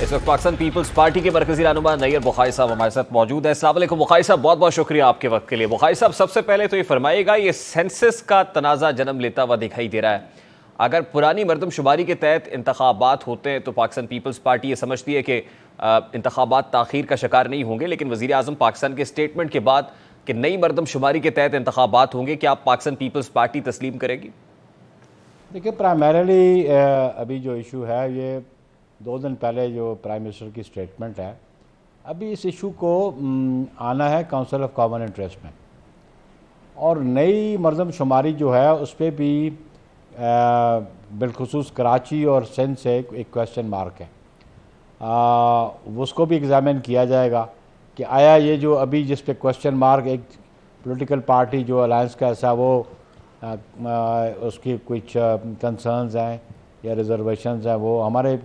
اس وقت Pakistan Peoples party کے مرکزی رہنما نیئر بخاری صاحب ہمارے ساتھ موجود ہیں۔ السلام علیکم بخاری صاحب، بہت بہت شکریہ آپ کے وقت کے لیے۔ بخاری صاحب، سب سے پہلے تو یہ فرمائیے گا، یہ سینسس کا تنازع جنم لیتا ہوا دکھائی دے رہا ہے۔ اگر پرانی مردم شماری کے تحت انتخابات ہوتے ہیں تو پاکستان پیپلز پارٹی یہ سمجھتی ہے کہ انتخابات تاخیر کا شکار نہیں ہوں گے، لیکن وزیر اعظم پاکستان کے اسٹیٹمنٹ کے بعد کہ نئی مردم شماری کے تحت انتخابات ہوں گے، کیا آپ پاکستان پیپلز پارٹی تسلیم کرے گی؟ دیکھیں، پرائمریلی ابھی جو ایشو ہے یہ 2 دن پہلے جو پرائم منسٹر کی اسٹیٹمنٹ ہے، ابھی اس ایشو کو آنا ہے کونسل آف کامن انٹرسٹ میں، اور نئی مردم شماری جو ہے اس پہ بھی بالخصوص کراچی اور سندھ سے ایک کویسچن مارک ہے۔ اس کو بھی ایگزامن کیا جائے گا کہ آیا یہ جو ابھی جس پہ کویسچن مارک ایک پولیٹیکل پارٹی جو الائنس کا ایسا وہ اس کی کچھ کنسرنز ہیں یا ریزرویشنز ہیں، وہ ہمارے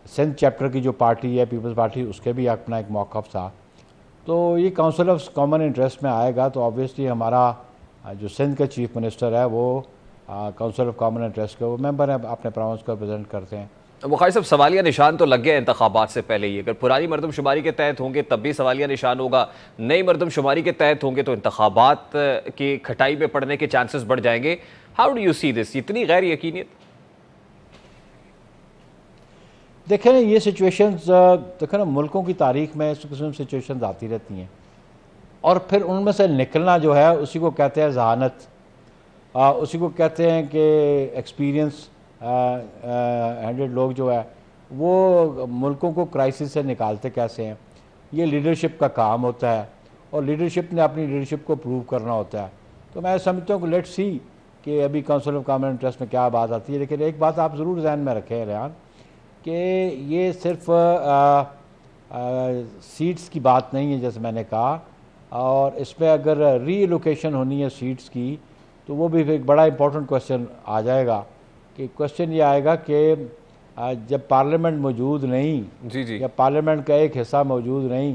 سندھ چیپٹر کی جو پارٹی ہے پیپلز پارٹی، اس کے بھی اپنا ایک موقف تھا، تو یہ کونسل آف کامن انٹرسٹ میں آئے گا تو آبویسلی ہمارا جو سندھ کا چیف منسٹر ہے وہ کونسل آف کامن انٹرسٹ کے وہ ممبر ہیں، اپنے پراونس کو ریپرزینٹ کرتے ہیں۔ بخاری صاحب، سوالیہ نشان تو لگ گیا انتخابات سے پہلے ہی، اگر پرانی مردم شماری کے تحت ہوں گے تب بھی سوالیہ نشان ہوگا، نئی مردم شماری کے تحت ہوں گے تو انتخابات کی کھٹائی میں پڑنے کے چانسز بڑھ جائیں گے۔ ہاؤ ڈو یو سی دس؟ اتنی غیر یقینیت؟ دیکھیں یہ سچویشنز، دیکھیں نا، ملکوں کی تاریخ میں اس قسم سچویشنز آتی رہتی ہیں، اور پھر ان میں سے نکلنا جو ہے اسی کو کہتے ہیں ذہانت، اسی کو کہتے ہیں کہ ایکسپیرینس ہینڈڈ لوگ جو ہے وہ ملکوں کو کرائسس سے نکالتے کیسے ہیں۔ یہ لیڈرشپ کا کام ہوتا ہے، اور لیڈرشپ نے اپنی لیڈرشپ کو پروو کرنا ہوتا ہے۔ تو میں سمجھتا ہوں کہ لیٹ سی کہ ابھی کونسل آف کامن انٹرسٹ میں کیا بات آتی ہے، لیکن ایک بات آپ ضرور ذہن میں رکھیں ریان، کہ یہ صرف سیٹس کی بات نہیں ہے جیسے میں نے کہا، اور اس میں اگر ری ایلوکیشن ہونی ہے سیٹس کی تو وہ بھی ایک بڑا امپورٹنٹ کویسچن آ جائے گا، کہ کویسچن یہ آئے گا کہ جب پارلیمنٹ موجود نہیں جی یا پارلیمنٹ کا ایک حصہ موجود نہیں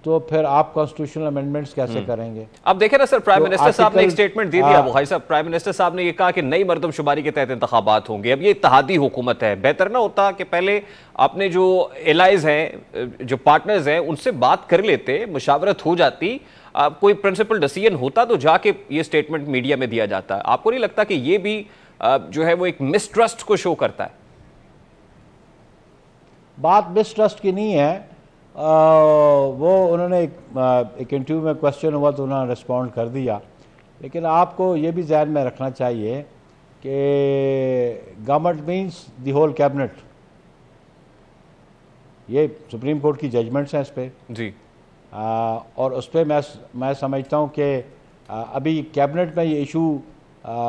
تو پھر آپ کانسٹیٹیوشنل امینڈمنٹس کیسے کریں گے؟ اب دیکھیں نا سر، پرائم منسٹر صاحب نے ایک سٹیٹمنٹ دے دیا بخاری صاحب، پرائم منسٹر صاحب نے یہ کہا کہ نئی مردم شماری کے تحت انتخابات ہوں گے۔ اب یہ اتحادی حکومت ہے، بہتر نہ ہوتا کہ پہلے اپنے جو الائز ہیں، جو پارٹنرز ہیں، ان سے بات کر لیتے، مشاورت ہو جاتی، کوئی پرنسپل ڈیسیژن ہوتا تو جا کے یہ سٹیٹمنٹ میڈیا میں دیا جاتا ہے۔ آپ کو نہیں لگتا کہ یہ بھی جو ہے وہ ایک مسٹرسٹ کو شو کرتا ہے؟ بات مسٹرسٹ کی نہیں ہے، وہ انہوں نے ایک انٹرویو میں کویسچن ہوا تو انہوں نے رسپونڈ کر دیا، لیکن آپ کو یہ بھی ذہن میں رکھنا چاہیے کہ government means the whole cabinet, یہ سپریم کورٹ کی ججمنٹس ہیں اس پہ جی، اور اس پہ میں سمجھتا ہوں کہ ابھی کیبنٹ میں یہ ایشو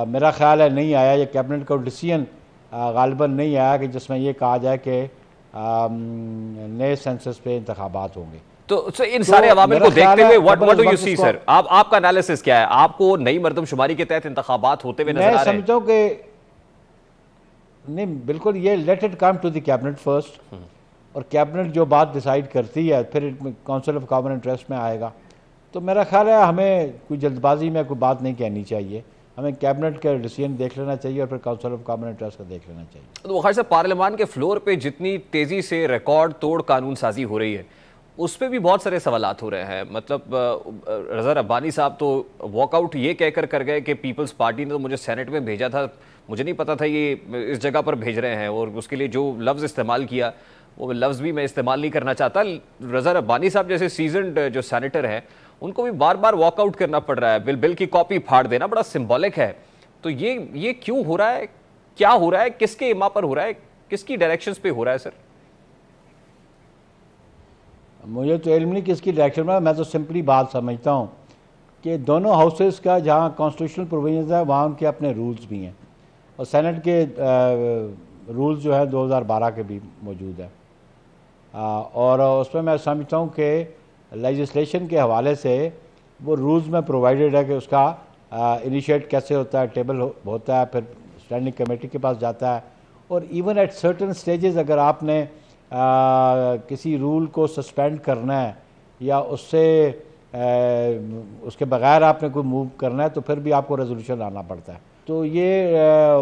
میرا خیال ہے نہیں آیا، یہ کیبنٹ کا ڈیسیژن غالباً نہیں آیا کہ جس میں یہ کہا جائے کہ نئے سینسس پہ انتخابات ہوں گے۔ تو ان سارے عوامل کو دیکھتے ہوئے what do you see سر؟ آپ کا انالیسس کیا ہے؟ آپ کو نئی مردم شماری کے تحت انتخابات ہوتے ہوئے نظر آ رہے ہیں؟ میں سمجھتا ہوں کہ نہیں، بالکل یہ let it come to the cabinet first, اور کیبنٹ جو بات ڈیسائیڈ کرتی ہے پھر کونسل آف کامن انٹرسٹ میں آئے گا۔ تو میرا خیال ہے ہمیں کوئی جلد بازی میں کوئی بات نہیں کہنی چاہیے، ہمیں کیبنٹ کا ڈیسیژن دیکھ لینا چاہیے اور پھر کونسل آف کامن انٹرسٹ کا دیکھ لینا چاہیے۔ تو بخاری صاحب، پارلیمان کے فلور پہ جتنی تیزی سے ریکارڈ توڑ قانون سازی ہو رہی ہے اس پہ بھی بہت سارے سوالات ہو رہے ہیں۔ مطلب رضا ربانی صاحب تو واک آؤٹ یہ کہہ کر گئے کہ پیپلز پارٹی نے تو مجھے سینٹ میں بھیجا تھا، مجھے نہیں پتا تھا یہ اس جگہ پر بھیج رہے ہیں، اور اس کے لیے جو لفظ استعمال کیا وہ لفظ بھی میں استعمال نہیں کرنا چاہتا۔ رضا ربانی صاحب جیسے سیزنڈ جو سینیٹر ہیں ان کو بھی بار بار واک آؤٹ کرنا پڑ رہا ہے، بل کی کاپی پھاڑ دینا بڑا سمبولک ہے۔ تو یہ کیوں ہو رہا ہے؟ کیا ہو رہا ہے؟ کس کے اما پر ہو رہا ہے؟ کس کی ڈائریکشنز پہ ہو رہا ہے سر؟ مجھے تو علم نہیں کس کی ڈائریکشن میں تو سمپلی بات سمجھتا ہوں کہ دونوں ہاؤسز کا جہاں کانسٹیٹیوشنل پروویژنز ہیں وہاں ان کے اپنے رولز بھی ہیں، اور سینٹ کے رولز جو ہیں 2012 کے بھی موجود ہیں، اور اس میں سمجھتا ہوں کہ لیجسلیشن کے حوالے سے وہ رولز میں پرووائڈڈ ہے کہ اس کا انیشیٹ کیسے ہوتا ہے، ٹیبل ہوتا ہے، پھر اسٹینڈنگ کمیٹی کے پاس جاتا ہے، اور ایون ایٹ سرٹن سٹیجز اگر آپ نے کسی رول کو سسپینڈ کرنا ہے یا اس سے اس کے بغیر آپ نے کوئی موو کرنا ہے تو پھر بھی آپ کو ریزولوشن لانا پڑتا ہے۔ تو یہ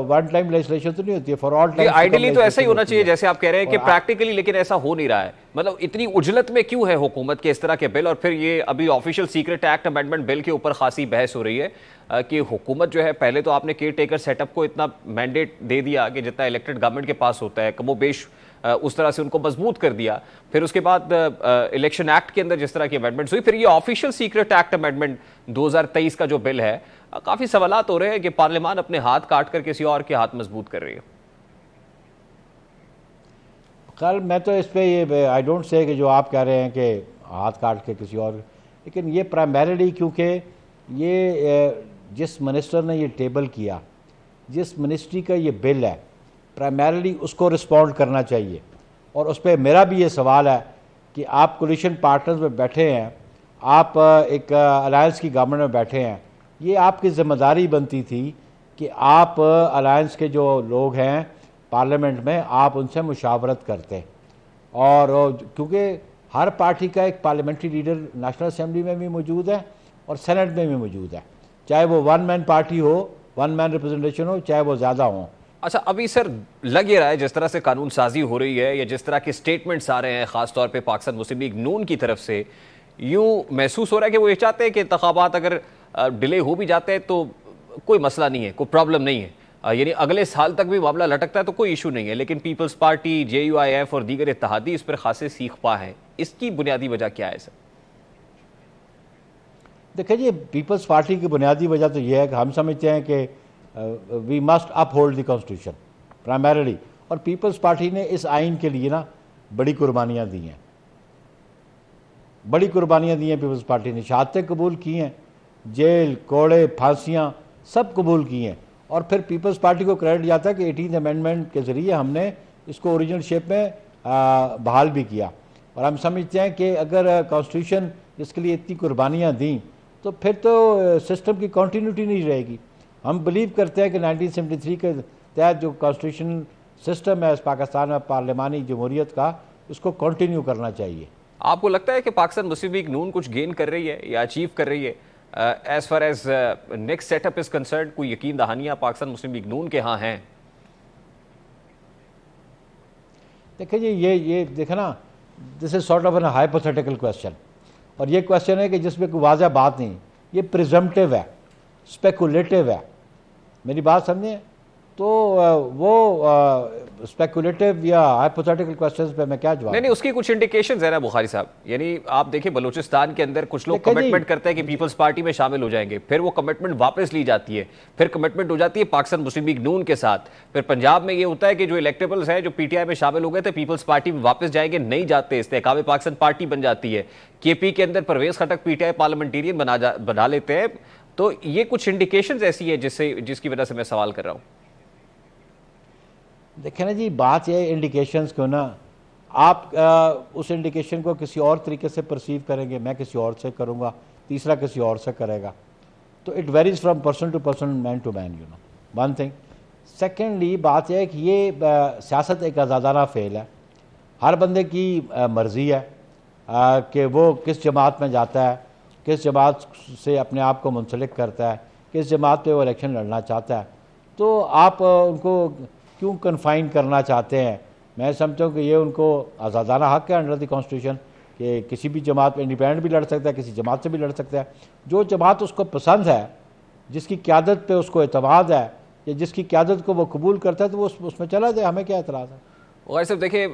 ون ٹائم لیجسلیشن تو نہیں ہوتی ہے، فار آل ٹائم آئیڈیلی تو ایسا ہی ہونا چاہیے جیسے آپ کہہ رہے ہیں کہ پریکٹیکلی، لیکن ایسا ہو نہیں رہا ہے. مطلب اتنی اجلت میں کیوں ہے حکومت کے اس طرح کے بل؟ اور پھر یہ ابھی آفیشیل سیکرٹ ایکٹ امینڈمنٹ بل کے اوپر خاصی بحث ہو رہی ہے کہ حکومت جو ہے، پہلے تو آپ نے کیئر ٹیکر سیٹ اپ کو اتنا مینڈیٹ دے دیا کہ جتنا الیکٹڈ گورنمنٹ کے پاس ہوتا ہے، کم و بیش اس طرح سے ان کو مضبوط کر دیا. پھر اس کے بعد الیکشن ایکٹ کے اندر جس طرح کی امینڈمنٹس ہوئی، پھر یہ آفیشیل سیکرٹ ایکٹ امینڈمنٹ 2023 کا جو بل ہے، کافی سوالات ہو رہے ہیں کہ پارلیمان اپنے ہاتھ کاٹ کر کسی اور کے ہاتھ مضبوط کر رہی ہے. خیر میں تو اس پہ یہ آئی ڈونٹ سے کہ جو آپ کہہ رہے ہیں کہ ہاتھ کاٹ کے کسی اور، لیکن یہ پرائمریلی کیونکہ یہ جس منسٹر نے یہ ٹیبل کیا، جس منسٹری کا یہ بل ہے، پرائمریلی اس کو رسپونڈ کرنا چاہیے. اور اس پہ میرا بھی یہ سوال ہے کہ آپ کولیشن پارٹنرز میں بیٹھے ہیں، آپ ایک الائنس کی گورنمنٹ میں بیٹھے ہیں، یہ آپ کی ذمہ داری بنتی تھی کہ آپ الائنس کے جو لوگ ہیں پارلیمنٹ میں، آپ ان سے مشاورت کرتے. اور کیونکہ ہر پارٹی کا ایک پارلیمنٹری لیڈر نیشنل اسمبلی میں بھی موجود ہے اور سینٹ میں بھی موجود ہے، چاہے وہ ون مین پارٹی ہو، ون مین ریپرزنٹیشن ہو، چاہے وہ زیادہ ہوں. اچھا، ابھی سر لگ یہ رہا ہے جس طرح سے قانون سازی ہو رہی ہے یا جس طرح کے سٹیٹمنٹس آ رہے ہیں خاص طور پہ پاکستان مسلم لیگ نون کی طرف سے، یوں محسوس ہو رہا ہے کہ وہ یہ چاہتے ہیں کہ انتخابات اگر ڈیلے ہو بھی جاتے ہیں تو کوئی مسئلہ نہیں ہے، کوئی پرابلم نہیں ہے، یعنی اگلے سال تک بھی معاملہ لٹکتا ہے تو کوئی ایشو نہیں ہے. لیکن پیپلز پارٹی، JUIF اور دیگر اتحادی اس پر خاصے سیخ پا ہیں. اس کی بنیادی وجہ کیا ہے سر؟ دیکھیں جی، پیپلز پارٹی کی بنیادی وجہ تو یہ ہے کہ ہم سمجھتے ہیں کہ we must uphold the constitution primarily. اور پیپلز پارٹی نے اس آئین کے لیے نا بڑی قربانیاں دی ہیں، بڑی قربانیاں دی ہیں. پیپلز پارٹی نے شہادتیں قبول کی ہیں، جیل، کوڑے، پھانسیاں سب قبول کی ہیں. اور پھر پیپلز پارٹی کو کریڈٹ جاتا ہے کہ 18th امینڈمنٹ کے ذریعے ہم نے اس کو اوریجنل شیپ میں بحال بھی کیا. اور ہم سمجھتے ہیں کہ اگر کانسٹیٹیوشن اس کے لیے اتنی قربانیاں دیں تو پھر تو سسٹم کی کنٹینیوٹی نہیں رہے گی. ہم بلیو کرتے ہیں کہ 1973 کے تحت جو کانسٹیٹیوشن سسٹم ہے اس پاکستان میں پارلیمانی جمہوریت کا، اس کو کنٹینیو کرنا چاہیے. آپ کو لگتا ہے کہ پاکستان مسلم لیگ نون کچھ گین کر رہی ہے یا اچیو کر رہی ہے as far as next setup is concerned? کوئی یقین دہانیاں پاکستان مسلم لیگ نون کے ہاں ہیں؟ دیکھیں جی، یہ دیکھیں نا، this is sort of an hypothetical question. اور یہ کویسچن ہے کہ جس میں کوئی واضح بات نہیں، یہ پریزمپٹیو ہے، اسپیکولیٹو ہے. میری بات سمجھیں؟ تو وہ اسپیکولیٹو یا ہائپوتھیٹیکل کویسچنز پہ میں کیا جواب؟ نہیں، اس کی کچھ انڈیکیشنز ہیں نا بخاری صاحب. یعنی آپ دیکھیں بلوچستان کے اندر کچھ لوگ کمٹمنٹ کرتے ہیں کہ پیپلز پارٹی میں شامل ہو جائیں گے، پھر وہ کمٹمنٹ واپس لی جاتی ہے، پھر کمٹمنٹ ہو جاتی ہے پاکستان مسلم لیگ نون کے ساتھ. پھر پنجاب میں یہ ہوتا ہے کہ جو الیکٹیبلز ہیں جو PTI میں شامل ہو گئے تھے پیپلز پارٹی میں واپس جائیں گے، نہیں جاتے، استحکام پاکستان پارٹی بن جاتی ہے. KP کے اندر پرویز خٹک PTI پارلیمنٹیرین بنا لیتے ہیں. تو یہ کچھ انڈیکیشنز ایسی ہے جس کی وجہ سے میں سوال کر رہا ہوں. دیکھیں نا جی، بات یہ ہے انڈیکیشنز کو نا، آپ اس انڈیکیشن کو کسی اور طریقے سے پرسیو کریں گے، میں کسی اور سے کروں گا، تیسرا کسی اور سے کرے گا. تو it varies from person to person, man to man, you know one thing. Secondly بات یہ ہے کہ یہ سیاست ایک آزادانہ فعل ہے. ہر بندے کی مرضی ہے کہ وہ کس جماعت میں جاتا ہے، کس جماعت سے اپنے آپ کو منسلک کرتا ہے، کس جماعت پہ وہ الیکشن لڑنا چاہتا ہے. تو آپ ان کو کیوں کنفائن کرنا چاہتے ہیں؟ میں سمجھتا ہوں کہ یہ ان کو آزادانہ حق ہے انڈر دی کانسٹیٹیوشن کہ کسی بھی جماعت پہ انڈیپینڈنٹ بھی لڑ سکتا ہے، کسی جماعت سے بھی لڑ سکتا ہے. جو جماعت اس کو پسند ہے، جس کی قیادت پہ اس کو اعتماد ہے یا جس کی قیادت کو وہ قبول کرتا ہے، تو وہ اس میں چلا جائے، ہمیں کیا اعتراض ہے؟ غیر صاحب دیکھیں،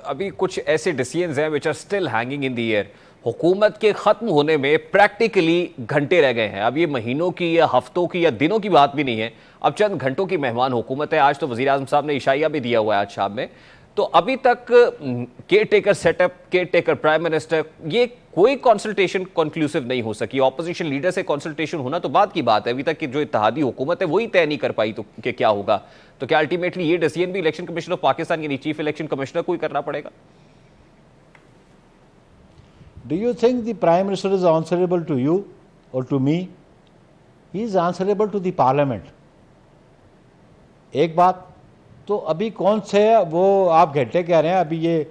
ابھی کچھ ایسے ڈیسیژنز ہیں which are still hanging in the air. حکومت کے ختم ہونے میں پریکٹیکلی گھنٹے رہ گئے ہیں. اب یہ مہینوں کی یا ہفتوں کی یا دنوں کی بات بھی نہیں ہے، اب چند گھنٹوں کی مہمان حکومت ہے. آج تو وزیر اعظم صاحب نے عشائیہ بھی دیا ہوا ہے آج شام میں. تو ابھی تک caretaker setup, caretaker prime minister, یہ کوئی کنسلٹیشن کنکلوسو نہیں ہو سکی. اپوزیشن لیڈر سے کنسلٹیشن ہونا تو بات کی بات ہے، ابھی تک کہ جو اتحادی حکومت ہے وہی طے نہیں کر پائی تو کہ کیا ہوگا. تو کیا الٹیمیٹلی یہ ڈیسیژن بھی الیکشن کمیشن آف پاکستان یعنی چیف الیکشن کمشنر کو ہی کرنا پڑے گا؟ Do you think the Prime Minister is answerable to you or to me? He is answerable to the Parliament. ایک بات تو ابھی کون سے وہ آپ گھنٹے کہہ رہے ہیں، ابھی یہ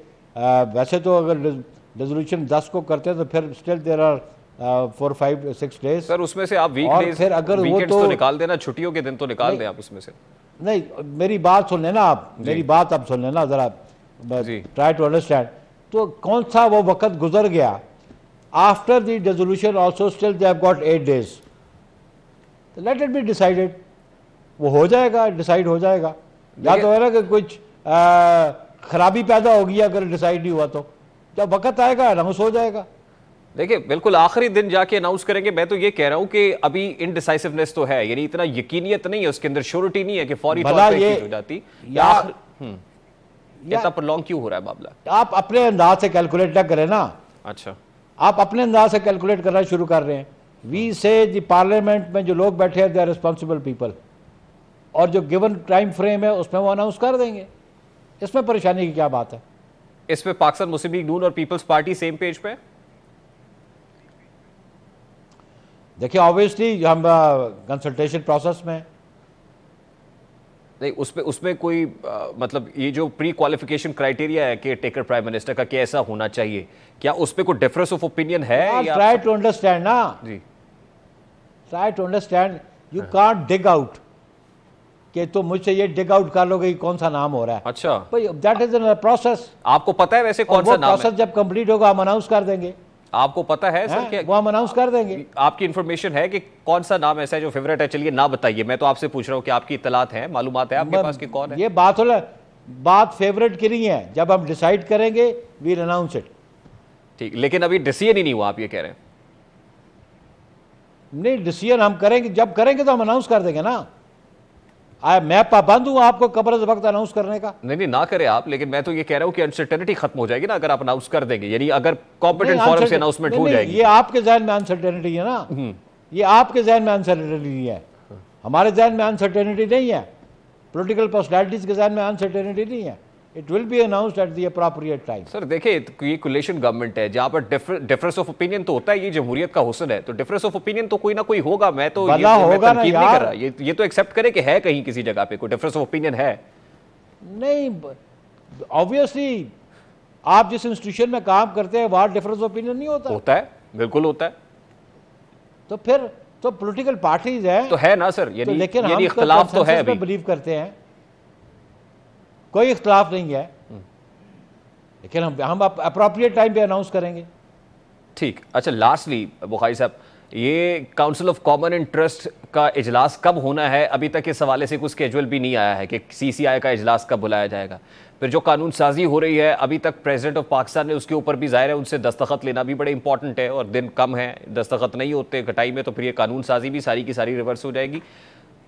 ویسے تو اگر ریزولوشن 10 کو کرتے ہیں تو پھر اسٹل دیر آر 4 5 6 days. سر اس میں سے آپ ویک ڈیز ویکینڈز تو نکال دینا, چھٹیوں کے دن تو نکال دیں آپ اس میں سے. نہیں میری بات سن لینا آپ, میری بات اب سن لینا ذرا, ٹرائی ٹو انڈرسٹینڈ. تو کون سا وہ وقت گزر گیا, after the resolution also still they have got 8 days. Let it be decided, وہ ہو جائے گا, ڈیسائیڈ ہو جائے گا. یا تو ہے نا کہ کچھ خرابی پیدا ہوگی اگر ڈیسائیڈ نہیں ہوا, تو جب وقت آئے گا اناؤنس ہو جائے گا. دیکھیں بالکل آخری دن جا کے اناؤنس کریں گے. میں تو یہ کہہ رہا ہوں کہ ابھی انڈیسائسونیس تو ہے, یعنی اتنا یقینیت نہیں ہے اس کے اندر, شیورٹی نہیں ہے کہ فوری طور پہ چیز ہو جاتی. اتنا پرلونگ کیوں ہو رہا ہے معاملہ؟ آپ اپنے انداز سے کیلکولیٹ نہ کریں نا. اچھا آپ اپنے انداز سے کیلکولیٹ کرنا شروع کر رہے ہیں. وی سے دی پارلیمنٹ میں جو لوگ بیٹھے ہیں دے آر ریسپانسبل پیپل, اور جو گیون ٹائم فریم ہے اس میں وہ اناؤنس کر دیں گے. اس میں پریشانی کی کیا بات ہے؟ اس میں پاکستان مسلم لیگ نون اور پیپلز پارٹی سیم پیج پہ؟ دیکھیں آبویسلی ہم کنسلٹیشن پروسیس میں نہیں, اس میں کوئی مطلب یہ جو پری کوالیفیکیشن کرائیٹیریا ہے کہ ٹیکر پرائم منسٹر کا کیسا ہونا چاہیے, کیا اس پہ کوئی ڈفرنس آف اوپینین ہے؟ ٹرائی ٹو انڈرسٹینڈ نا, جی try to understand. You can't dig out کہ تم مجھ سے یہ ڈگ آؤٹ کر لو گے کون سا نام ہو رہا ہے. اچھا دیٹ از اے پروسیس. آپ کو پتا ہے ویسے کون سا نام ہے؟ پروسیس جب کمپلیٹ ہوگا ہم اناؤنس کر دیں گے. آپ کو پتا ہے سر کہ وہ ہم اناؤنس کر دیں گے. آپ کی انفارمیشن ہے کہ کون سا نام ایسا ہے جو فیوریٹ ہے؟ چلیے نہ بتائیے, میں تو آپ سے پوچھ رہا ہوں کہ آپ کی اطلاعات ہیں, معلومات ہے آپ کے پاس کہ کون ہے. یہ بات فیوریٹ کی نہیں ہے, جب ہم ڈیسائیڈ کریں گے ویل اناؤنس اٹ. ٹھیک, لیکن ابھی ڈیسیژن ہی نہیں ہوا, آپ یہ کہہ رہے ہیں؟ نہیں, ڈیسیژن ہم کریں گے, جب کریں گے تو ہم اناؤنس کر دیں گے نا. میں پابند ہوں آپ کو قبل از وقت اناؤنس کرنے کا. نہیں نہ کرے آپ, لیکن میں تو یہ کہہ رہا ہوں کہ انسرٹینٹی ختم ہو جائے گی نا اگر آپ اناؤنس کر دیں گے. یعنی اگر کمپیٹنٹ فورم سے اناؤنسمنٹ ہو جائے گی. یہ آپ کے ذہن میں انسرٹینٹی ہے نا, یہ آپ کے ذہن میں انسرٹینٹی ہے, ہمارے ذہن میں انسرٹینٹی نہیں ہے, پولیٹیکل پرسنالٹیز کے ذہن میں انسرٹینٹی نہیں ہے. It will be announced at the appropriate time. سر دیکھیں یہ کولیشن گورنمنٹ ہے جہاں پر ڈفرنس آف اوپینین تو ہوتا ہے, یہ جمہوریت کا حسن ہے, تو ڈفرنس آف اوپینین تو کوئی نہ کوئی ہوگا. میں تو یہ تنقید نہیں کر رہا, یہ تو ایکسیپٹ کرے کہ ہے کہیں کسی جگہ پہ کوئی ڈفرنس آف اوپینین ہے. نہیں obviously آپ جس انسٹیٹیوشن میں کام کرتے ہیں وہاں ڈفرنس آف اوپینین نہیں ہوتا. ہوتا ہے, بالکل ہوتا ہے. تو پھر تو پولیٹیکل پارٹیز ہیں تو ہے نا سر, یعنی اختلاف تو ہے, بلیو کرتے ہیں, کوئی اختلاف نہیں ہے, لیکن ہم اپروپریٹ ٹائم پہ اناؤنس کریں گے. ٹھیک. اچھا لاسٹلی بخاری صاحب, یہ کاؤنسل آف کامن انٹرسٹ کا اجلاس کب ہونا ہے؟ ابھی تک اس حوالے سے کچھ اسکیجول بھی نہیں آیا ہے کہ سی سی آئی کا اجلاس کب بلایا جائے گا. پھر جو قانون سازی ہو رہی ہے ابھی تک پریزیڈنٹ آف پاکستان نے اس کے اوپر بھی ظاہر ہے ان سے دستخط لینا بھی بڑے امپورٹنٹ ہے, اور دن کم ہے, دستخط نہیں ہوتے کٹائی میں, تو پھر یہ قانون سازی بھی ساری کی ساری ریورس ہو جائے گی.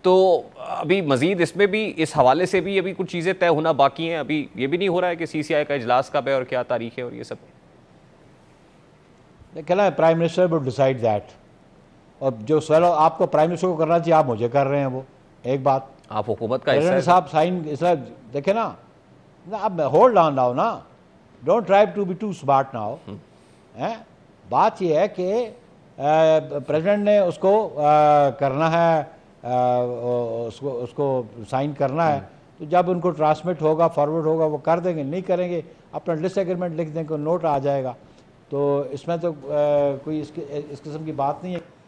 تو ابھی مزید اس میں بھی اس حوالے سے بھی ابھی کچھ چیزیں طے ہونا باقی ہیں. ابھی یہ بھی نہیں ہو رہا ہے کہ سی سی آئی کا اجلاس کب ہے اور کیا تاریخ ہے اور یہ سب. کہنا ہے prime minister will decide that, اور جو سوال آپ کو پرائم منسٹر کو کرنا چاہیے آپ مجھے کر رہے ہیں. وہ ایک بات آپ حکومت کا پریزیڈنٹ صاحب سائن اس طرح دیکھیں نا, اب ہولڈ آن ناؤ نا, don't try to be too smart now. بات یہ ہے کہ پریزیڈنٹ نے اس کو کرنا ہے, اس کو سائن کرنا ہے, تو جب ان کو ٹرانسمٹ ہوگا فارورڈ ہوگا وہ کر دیں گے. نہیں کریں گے اپنا ڈس ایگریمنٹ لکھ دیں گے, نوٹ آ جائے گا. تو اس میں تو کوئی اس قسم کی بات نہیں ہے.